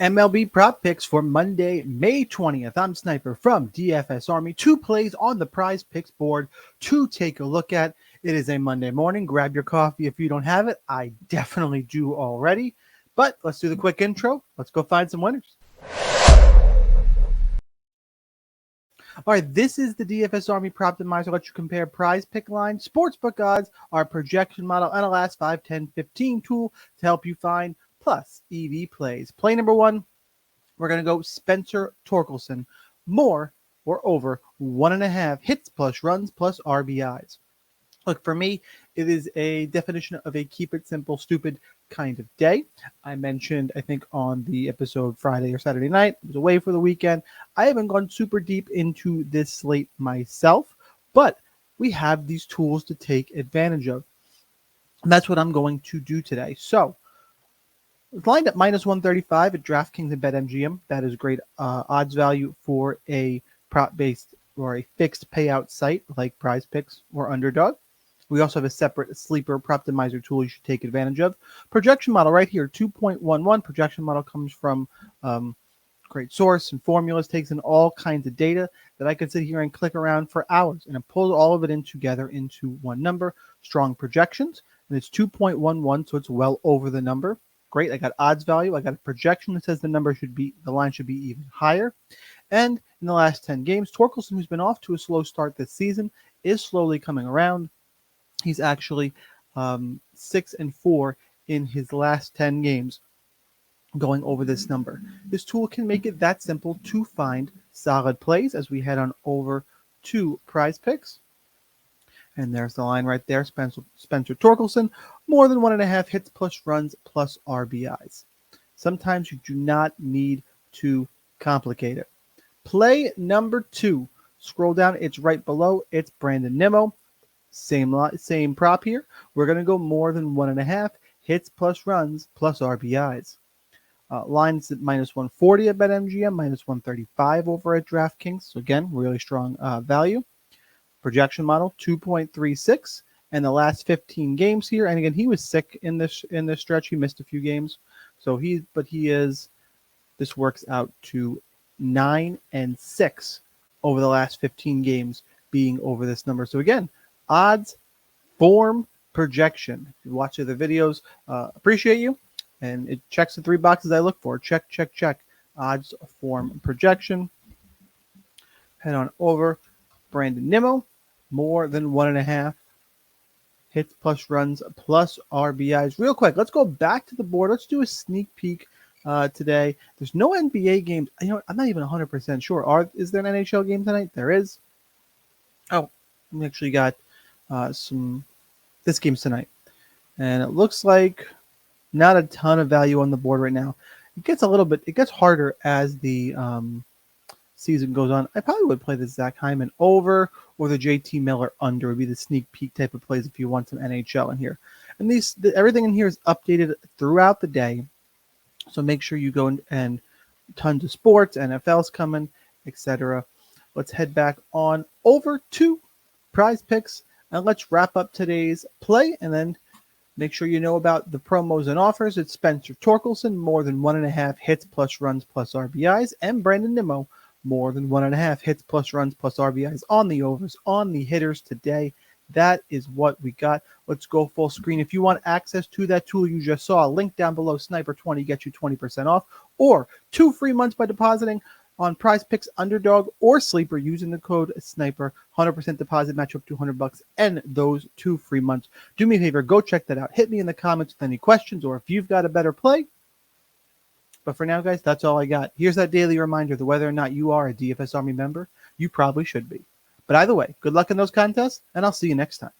MLB prop picks for Monday, May 20th. I'm Sniper from DFS Army. 2 plays on the Prize Picks board to take a look at. It is a Monday morning. Grab your coffee if you don't have it. I definitely do already. But let's do the quick intro. Let's go find some winners. All right, this is the DFS Army Prop Optimizer. Let you compare prize pick lines, sportsbook odds, our projection model, and a last 5, 10, 15 tool to help you find plus EV plays. Play number 1, we're going to go Spencer Torkelson. More or over 1.5 hits plus runs plus RBIs. Look, for me, it is a definition of a keep it simple, stupid kind of day. I mentioned, I think, on the episode Friday or Saturday night, I was away for the weekend. I haven't gone super deep into this slate myself, but we have these tools to take advantage of. And that's what I'm going to do today. So, it's lined at minus 135 at DraftKings and BetMGM. That is great odds value for a prop-based or a fixed payout site like Prize Picks or Underdog. We also have a separate sleeper Proptimizer tool you should take advantage of. Projection model right here, 2.11. Projection model comes from great source and formulas, takes in all kinds of data that I could sit here and click around for hours. And it pulls all of it in together into one number, strong projections. And it's 2.11, so it's well over the number. Great. I got odds value. I got a projection that says the line should be even higher. And in the last 10 games, Torkelson, who's been off to a slow start this season, is slowly coming around. He's actually 6-4 in his last 10 games going over this number. This tool can make it that simple to find solid plays as we head on over to Prize Picks. And there's the line right there, Spencer Torkelson, more than 1.5 hits plus runs plus RBIs. Sometimes you do not need to complicate it. Play number 2. Scroll down, it's right below. It's Brandon Nimmo. Same prop here. We're going to go more than 1.5 hits plus runs plus RBIs. Lines at minus 140 at BetMGM, minus 135 over at DraftKings. So again, really strong value. Projection model 2.36, and the last 15 games here. And again, he was sick in this stretch. He missed a few games, so this works out to 9-6 over the last 15 games being over this number. So again, odds, form, projection. If you watch other videos, appreciate you, and it checks the 3 boxes I look for. Check. Odds, form, projection. Head on over. Brandon Nimmo, more than 1.5 hits plus runs plus RBIs. Real quick, let's go back to the board. Let's do a sneak peek today. There's no NBA games. I'm not even 100% sure. Is there an NHL game tonight? There is. Oh, we actually got this game's tonight. And it looks like not a ton of value on the board right now. It gets harder as the season goes on. I probably would play the Zach Hyman over or the JT Miller under. Would be the sneak peek type of plays if you want some NHL in here. And everything in here is updated throughout the day, so make sure you go and tons of sports, NFL's coming, etc. Let's head back on over to Prize Picks and let's wrap up today's play, and then make sure you know about the promos and offers. It's Spencer Torkelson, more than 1.5 hits plus runs plus RBIs, and Brandon Nimmo, more than 1.5 hits plus runs plus RBIs on the overs, on the hitters today. That is what we got. Let's go full screen. If you want access to that tool you just saw, link down below, Sniper20 gets you 20% off, or 2 free months by depositing on Prize Picks, Underdog, or Sleeper using the code Sniper. 100% deposit match up to $100 and those 2 free months. Do me a favor, go check that out. Hit me in the comments with any questions or if you've got a better play. But for now, guys, that's all I got. Here's that daily reminder that whether or not you are a DFS Army member, you probably should be. But either way, good luck in those contests, and I'll see you next time.